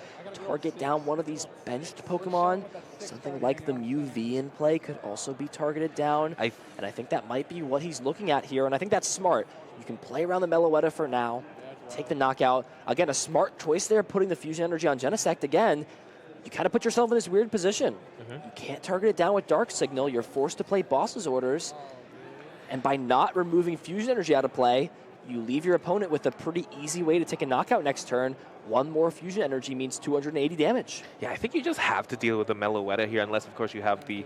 target down one of these benched Pokemon. Something like the Mew V in play could also be targeted down. And I think that might be what he's looking at here, and I think that's smart. You can play around the Meloetta for now. Take the knockout. Again, a smart choice there, putting the Fusion Energy on Genesect. Again, you kind of put yourself in this weird position. You can't target it down with Dark Signal. You're forced to play Boss's Orders. And by not removing Fusion Energy out of play, you leave your opponent with a pretty easy way to take a knockout next turn. 1 more Fusion Energy means 280 damage. Yeah, I think you just have to deal with the Meloetta here, unless, of course, you have the...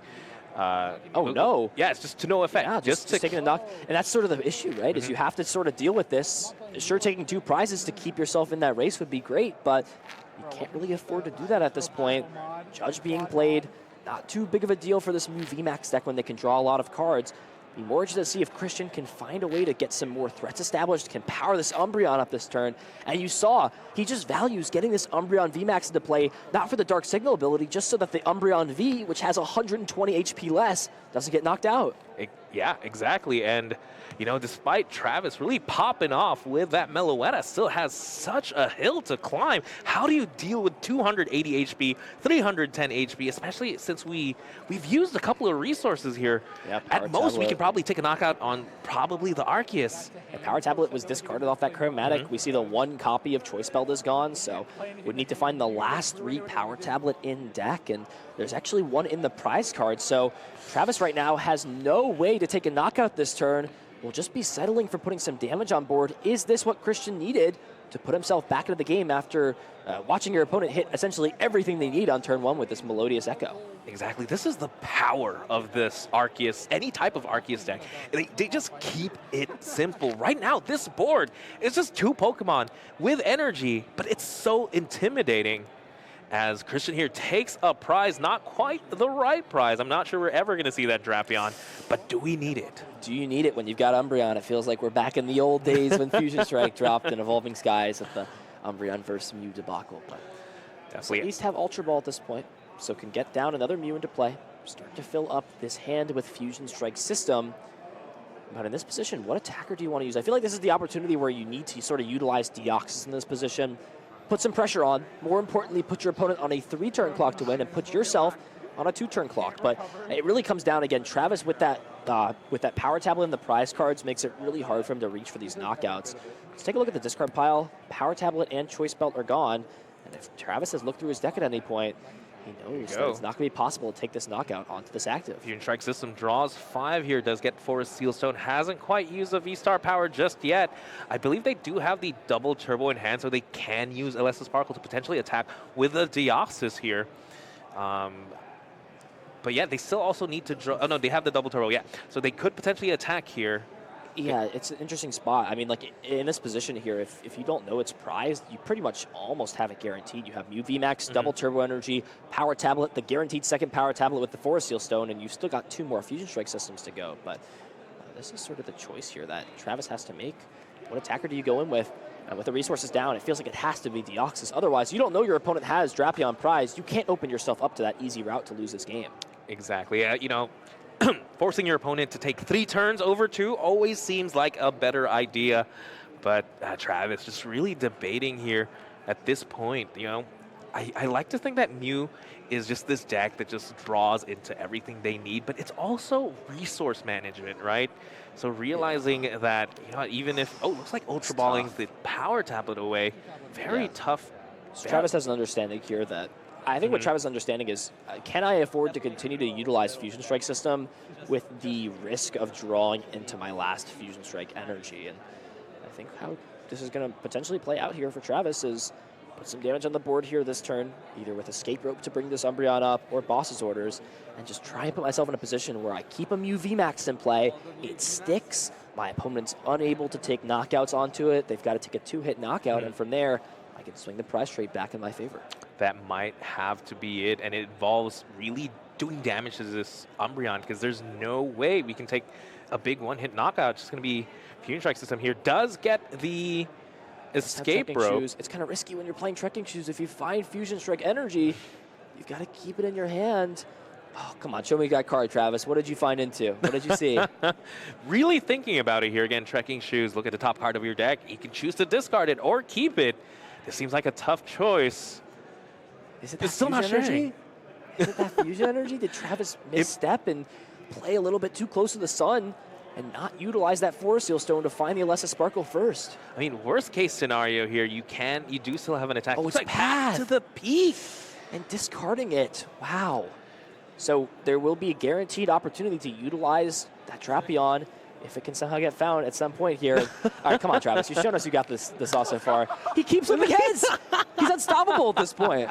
no. Yeah, it's just to no effect. Yeah, just taking a knock. And that's sort of the issue, right? Is you have to sort of deal with this. Sure, taking 2 prizes to keep yourself in that race would be great, but you can't really afford to do that at this point. Judge being played, not too big of a deal for this Mew VMAX deck when they can draw a lot of cards. Be more interested to see if Christian can find a way to get some more threats established, can power this Umbreon up this turn. And you saw, he just values getting this Umbreon VMAX into play, not for the Dark Signal ability, just so that the Umbreon V, which has 120 HP less, doesn't get knocked out. Yeah, exactly. And, you know, despite Travis really popping off with that Meloetta, still has such a hill to climb. How do you deal with 280 HP, 310 HP, especially since we've used a couple of resources here? Yeah, At most, we can probably take a knockout on probably the Arceus. The Power Tablet was discarded off that Chromatic. We see the 1 copy of Choice Belt is gone, so we'd need to find the last 3 Power Tablet in deck, and there's actually 1 in the prize card. So Travis right now has no way to take a knockout this turn. Will just be settling for putting some damage on board. Is this what Christian needed to put himself back into the game after watching your opponent hit essentially everything they need on turn 1 with this Melodious Echo. Exactly. This is the power of this Arceus, any type of Arceus deck. They just keep it simple. Right now, this board is just 2 Pokemon with energy, but it's so intimidating. As Christian here takes a prize, not quite the right prize. I'm not sure we're ever going to see that Drapion, but do we need it? Do you need it when you've got Umbreon? It feels like we're back in the old days when Fusion Strike dropped in Evolving Skies at the Umbreon versus Mew debacle. But definitely. At least have Ultra Ball at this point, so can get down another Mew into play, start to fill up this hand with Fusion Strike system. But in this position, what attacker do you want to use? I feel like this is the opportunity where you need to sort of utilize Deoxys in this position. Put some pressure on. More importantly, put your opponent on a 3-turn clock to win and put yourself on a 2-turn clock. But it really comes down, again, Travis with that power tablet and the prize cards makes it really hard for him to reach for these knockouts. Let's take a look at the discard pile. Power tablet and choice belt are gone. And if Travis has looked through his deck at any point, he knows that it's not going to be possible to take this knockout onto this active. Fusion Strike system draws 5 here, does get Forest Sealstone, hasn't quite used the V-Star power just yet. I believe they do have the double turbo in hand, so they can use Alessa Sparkle to potentially attack with a Deoxys here. But yeah, they still also need to draw. Oh no, they have the double turbo, yeah. So they could potentially attack here. Yeah, it's an interesting spot. I mean, like, in this position here, if you don't know it's prized, you pretty much almost have it guaranteed. You have Mew VMAX, double turbo energy, power tablet, the guaranteed second power tablet with the Forest Seal Stone, and you've still got 2 more Fusion Strike systems to go. But this is sort of the choice here that Travis has to make. What attacker do you go in with? And with the resources down, it feels like it has to be Deoxys. Otherwise, you don't know your opponent has Drapion prized. You can't open yourself up to that easy route to lose this game. Exactly. You know, forcing your opponent to take 3 turns over 2 always seems like a better idea. But Travis just really debating here at this point. You know, I like to think that Mew is just this deck that just draws into everything they need, but it's also resource management, right? So realizing that, you know, even if, looks like Ultra Balling the power tablet away, very tough. So Travis has an understanding here that I think what Travis' understanding is, can I afford to continue to utilize Fusion Strike system with the risk of drawing into my last Fusion Strike energy? And I think how this is going to potentially play out here for Travis is put some damage on the board here this turn, either with Escape Rope to bring this Umbreon up or Boss's Orders, and just try and put myself in a position where I keep a Mew VMAX in play, it sticks, my opponent's unable to take knockouts onto it, they've got to take a 2-hit knockout, and from there, I can swing the prize trade back in my favor. That might have to be it, and it involves really doing damage to this Umbreon, because there's no way we can take a big 1-hit knockout. It's just going to be Fusion Strike system here. Does get the Escape Rope. Shoes. It's kind of risky when you're playing Trekking Shoes. If you find Fusion Strike energy, you've got to keep it in your hand. Oh, come on, show me that card, Travis. What did you find into? What did you see? Really thinking about it here. Again, Trekking Shoes, look at the top card of your deck. You can choose to discard it or keep it. This seems like a tough choice. Is it that still not energy? Is it that Fusion energy? Did Travis misstep and play a little bit too close to the sun and not utilize that Forest Seal Stone to find the Alessa Sparkle first? I mean, worst case scenario here, you do still have an attack. Oh, it's like path to the peak. And discarding it. Wow. So there will be a guaranteed opportunity to utilize that Drapion if it can somehow get found at some point here. All right, come on, Travis. You've shown us you got this all so far. He keeps flipping heads. He's unstoppable at this point.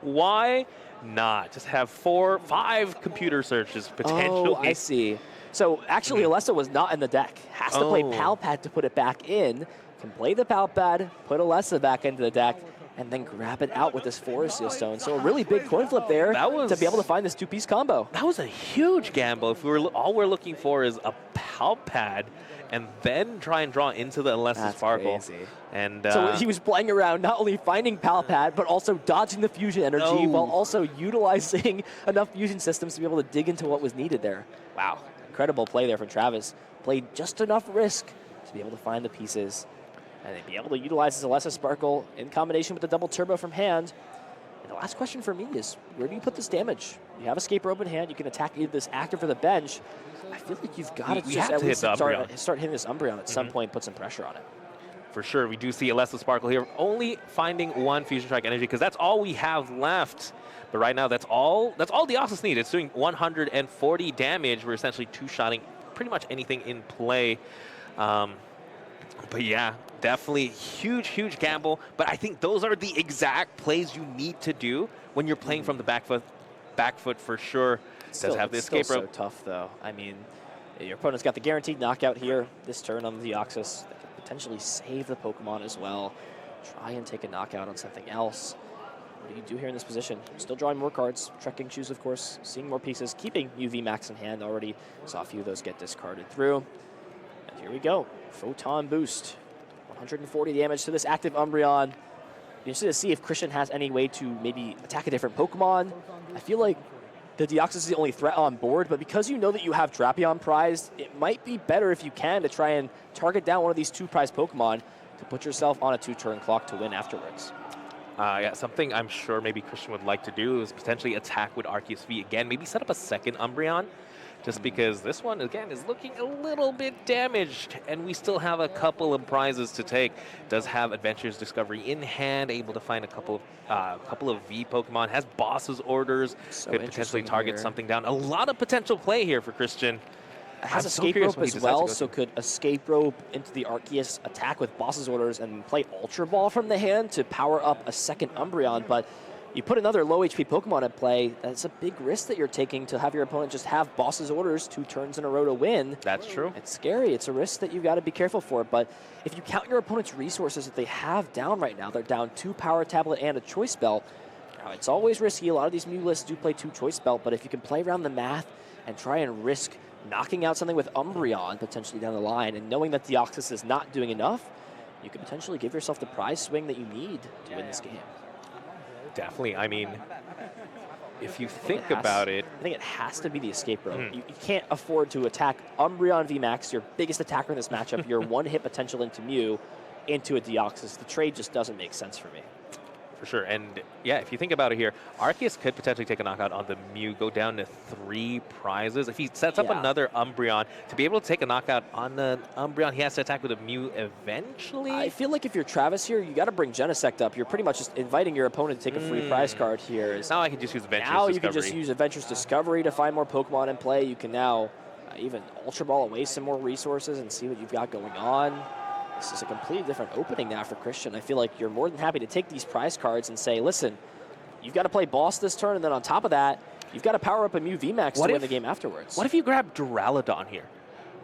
Why not? Just have 4, 5 computer searches potentially. Oh, I see. So actually, Alessa was not in the deck. Has to play Palpad to put it back in. Can play the Palpad, put Alessa back into the deck, and then grab it out with this Forest Seal Stone. So a really big coin flip there to be able to find this 2-piece combo. That was a huge gamble. If all we're looking for is a Palpad, and then try and draw into the Alessa Sparkle. Crazy. And so he was playing around, not only finding Palpad, but also dodging the fusion energy while also utilizing enough fusion systems to be able to dig into what was needed there. Wow, incredible play there from Travis. Played just enough risk to be able to find the pieces and then be able to utilize this Alessa Sparkle in combination with the double turbo from hand. And the last question for me is, where do you put this damage? You have Escape Rope in hand, you can attack either this active or the bench. I feel like you've got to just at least start hitting this Umbreon at some point, put some pressure on it. For sure, we do see Alessa Sparkle here, only finding 1 Fusion Strike energy, because that's all we have left. But right now, that's all Deoxys needs. It's doing 140 damage. We're essentially 2-shotting pretty much anything in play. But yeah, definitely huge gamble. But I think those are the exact plays you need to do when you're playing from the back foot for sure. Does have the escape rope. So tough though. I mean, your opponent's got the guaranteed knockout here this turn on the Deoxys. That could potentially save the Pokemon as well. Try and take a knockout on something else. What do you do here in this position? Still drawing more cards, trekking shoes, of course, seeing more pieces, keeping UV Max in hand. Already saw a few of those get discarded through. And here we go. Photon Boost. 140 damage to this active Umbreon. Be interested to see if Christian has any way to maybe attack a different Pokemon. I feel like the Deoxys is the only threat on board, but because you know that you have Drapion prized, it might be better if you can to try and target down one of these 2 prized Pokemon to put yourself on a 2-turn clock to win afterwards. Yeah, something I'm sure maybe Christian would like to do is potentially attack with Arceus V again, maybe set up a second Umbreon, just because this one, again, is looking a little bit damaged, and we still have a couple of prizes to take. Does have Adventurous Discovery in hand, able to find a couple of V Pokemon, has Boss's Orders, So could potentially target here. something down. A lot of potential play here for Christian. Has Escape Rope as well, so could Escape Rope into the Arceus, attack with Boss's Orders, and play Ultra Ball from the hand to power up a second Umbreon. But you put another low HP Pokemon at play, that's a big risk that you're taking to have your opponent just have Boss's Orders 2 turns in a row to win. That's true. It's scary. It's a risk that you've got to be careful for. But if you count your opponent's resources that they have down right now, they're down 2 Power Tablet and a Choice Belt. Now, it's always risky. A lot of these Mew lists do play 2 Choice Belt, but if you can play around the math and try and risk knocking out something with Umbreon potentially down the line, and knowing that Deoxys is not doing enough, you could potentially give yourself the prize swing that you need to win this game. Definitely. I mean, if you think about it, I think it has to be the Escape Rope. You can't afford to attack Umbreon VMAX, your biggest attacker in this matchup, your 1-hit potential into Mew, into a Deoxys. The trade just doesn't make sense for me. for sure. And yeah, if you think about it here, Arceus could potentially take a knockout on the Mew, go down to 3 prizes. If he sets up another Umbreon, to be able to take a knockout on the Umbreon, he has to attack with a Mew eventually. I feel like if you're Travis here, you got to bring Genesect up. You're pretty much just inviting your opponent to take a free prize card here. Now I can just use Adventurous Now Discovery. you can just use Adventurous Discovery to find more Pokemon in play. You can now even Ultra Ball away some more resources and see what you've got going on. This is a completely different opening now for Christian. I feel like you're more than happy to take these prize cards and say, listen, you've got to play boss this turn, and then on top of that, you've got to power up a Mew VMAX to win the game afterwards. What if you grab Duraludon here,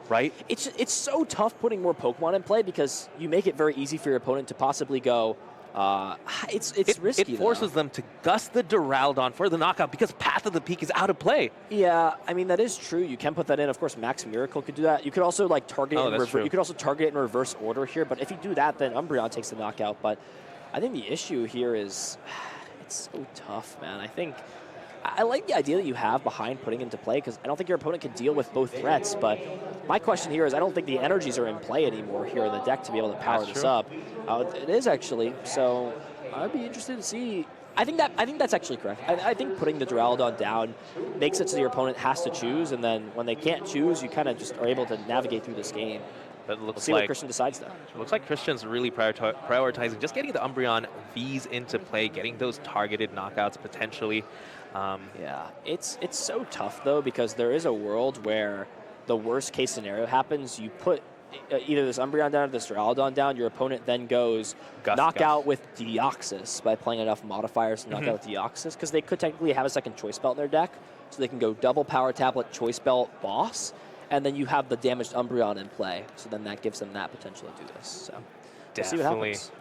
right? It's so tough putting more Pokemon in play because you make it very easy for your opponent to possibly go, it's risky. It forces them to gust the Duraludon for the knockout because Path of the Peak is out of play. Yeah, I mean that is true. You can put that in. Of course, Max Miracle could do that. You could also like target it in reverse. You could also target it in reverse order here. But if you do that, then Umbreon takes the knockout. But I think the issue here is it's so tough, man. I like the idea that you have behind putting into play because I don't think your opponent can deal with both threats. But my question here is I don't think the energies are in play anymore here in the deck to be able to power this up. It is actually. So I'd be interested to see. I think that's actually correct. I think putting the Duraludon down makes it so your opponent has to choose, and then when they can't choose, you kind of just are able to navigate through this game. But We'll see what Christian decides there. It looks like Christian's really prioritizing just getting the Umbreon Vs into play, getting those targeted knockouts potentially. Yeah, it's so tough though because there is a world where the worst case scenario happens. You put either this Umbreon down or this Duraludon down. Your opponent then goes knockout with Deoxys by playing enough modifiers to knock out with Deoxys because they could technically have a second Choice Belt in their deck, so they can go double Power Tablet, Choice Belt, Boss, and then you have the damaged Umbreon in play. So then that gives them that potential to do this. So we'll see what happens.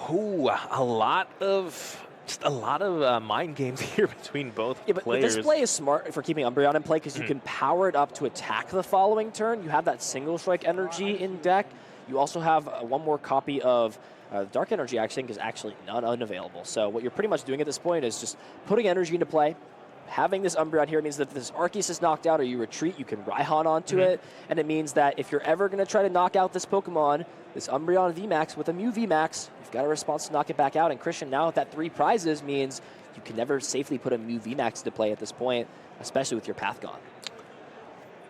Ooh, a lot of mind games here between both but players. This play is smart for keeping Umbreon in play because you can power it up to attack the following turn. You have that single strike energy in deck. You also have one more copy of Dark Energy, I think, is actually none unavailable. So what you're pretty much doing at this point is just putting energy into play. Having this Umbreon here means that if this Arceus is knocked out or you retreat, you can Raihan onto it. And it means that if you're ever going to try to knock out this Pokemon, this Umbreon VMAX with a Mew VMAX, you've got a response to knock it back out. And Christian, now with that 3 prizes, means you can never safely put a Mew VMAX into play at this point, especially with your path gone.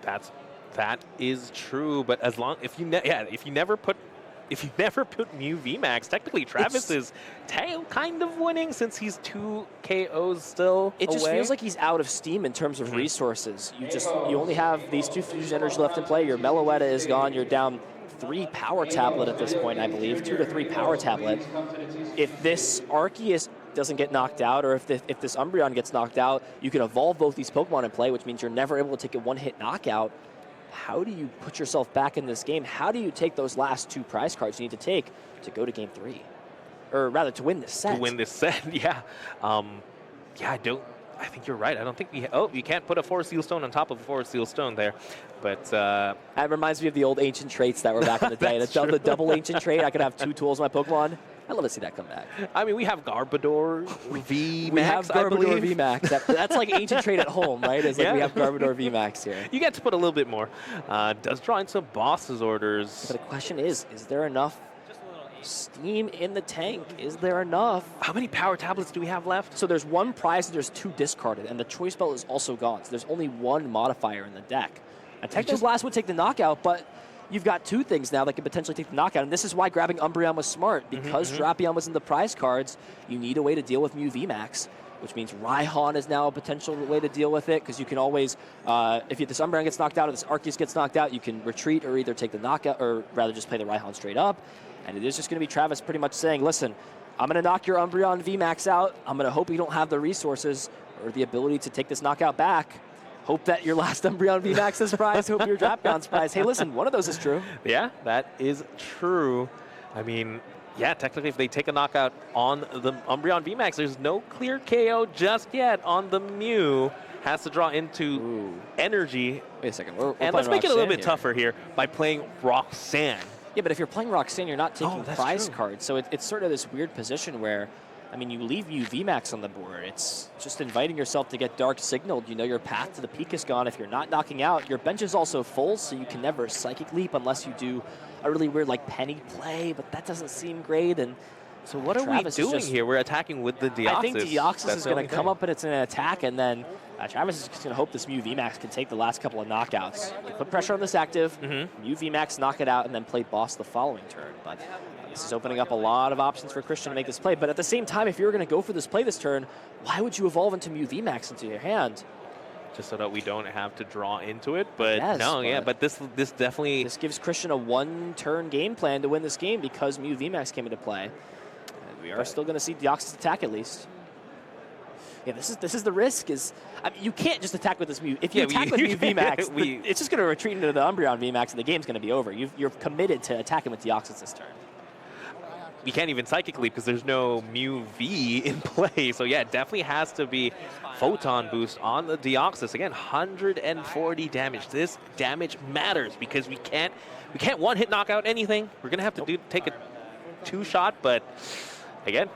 That is true, but as long if you never put Mew VMAX, technically Travis is kind of winning since he's 2 KOs still. It just feels like he's out of steam in terms of resources. You only have these 2 fusion energy left in play. Your Meloetta is gone. You're down 3 power tablet at this point, I believe, 2 to 3 power tablet. If this Arceus doesn't get knocked out, or if this Umbreon gets knocked out, you can evolve both these Pokemon in play, which means you're never able to take a one-hit knockout. How do you put yourself back in this game? How do you take those last 2 prize cards you need to take to go to game 3? Or rather, to win this set. To win this set, yeah. I think you're right. I don't think you can't put a Forest Seal Stone on top of a Forest Seal Stone there. But that reminds me of the old ancient traits that were back in the day. The double ancient trait, I could have 2 tools in my Pokemon. I'd love to see that come back. I mean, we have Garbodor VMAX, we have Garbodor I believe. VMAX. That's like ancient trait at home, right? It's like we have Garbodor VMAX here. You get to put a little bit more. Does draw in some boss's orders. But the question is there enough steam in the tank? Is there enough? How many power tablets do we have left? So there's 1 prize and there's 2 discarded, and the choice belt is also gone. So there's only 1 modifier in the deck. And Techno's Blast would take the knockout, but you've got 2 things now that could potentially take the knockout, and this is why grabbing Umbreon was smart. Because Drapion was in the prize cards, you need a way to deal with Mew VMAX, which means Raihan is now a potential way to deal with it, because you can always, if this Umbreon gets knocked out or this Arceus gets knocked out, you can retreat or either take the knockout, or rather just play the Raihan straight up. And it is just going to be Travis pretty much saying, listen, I'm going to knock your Umbreon VMAX out. I'm going to hope you don't have the resources or the ability to take this knockout back. Hope that your last Umbreon VMAX is prized. Hope your Drapion's prized. Hey, listen, one of those is true. Yeah, that is true. I mean, yeah, technically if they take a knockout on the Umbreon VMAX, there's no clear KO just yet on the Mew. Has to draw into energy. Wait a second. We're and let's make it a little bit here. tougher here by playing Roxanne. Yeah, but if you're playing Roxanne, you're not taking prize cards. So it's sort of this weird position where, I mean, you leave Mew VMAX on the board. It's just inviting yourself to get dark signaled. You know your path to the peak is gone. If you're not knocking out, your bench is also full, so you can never Psychic Leap unless you do a really weird, like, penny play, but that doesn't seem great. And so what are we doing here? We're attacking with the Deoxys. I think Deoxys is going to come up and it's an attack, and then Travis is just going to hope this Mew VMAX can take the last couple of knockouts. You put pressure on this active, Mew VMAX knock it out, and then play boss the following turn. But this is opening up a lot of options for Christian to make this play. But at the same time, if you're going to go for this play this turn, why would you evolve into Mew VMAX into your hand? Just so that we don't have to draw into it. But yes, but this definitely... This gives Christian a 1-turn game plan to win this game because Mew VMAX came into play. And we are still going to see Deoxys attack at least. Yeah, this is the risk. I mean, you can't just attack with this Mew. If you attack with Mew VMAX, it's just going to retreat into the Umbreon VMAX, and the game's going to be over. You're committed to attacking with Deoxys this turn. We can't even Psychic Leap because there's no Mew V in play. So yeah, it definitely has to be Photon Boost on the Deoxys. Again, 140 damage. This damage matters because we can't one-hit knock out anything. We're going to have to take a 2-shot, but again,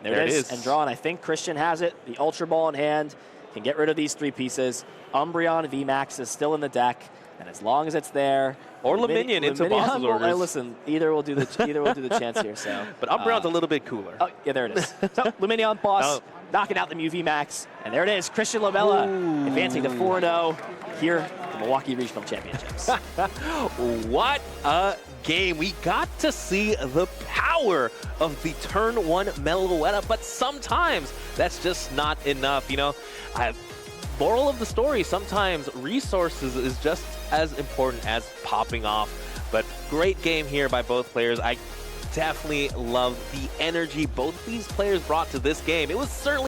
there it is. And draw, and I think Christian has it. The Ultra Ball in hand can get rid of these 3 pieces. Umbreon VMAX is still in the deck, and as long as it's there, or Luminion into boss's orders. Listen, either will do the chance here. So, but Umbreon's a little bit cooler. Oh yeah, there it is. So Luminion boss knocking out the Mew VMAX, and there it is. Christian Labella advancing to 4-0 here at the Milwaukee Regional Championships. What a game. We got to see the power of the turn 1 Meloetta, but sometimes that's just not enough. You know, moral of the story, sometimes resources is just as important as popping off. But great game here by both players. I definitely love the energy both these players brought to this game. It was certainly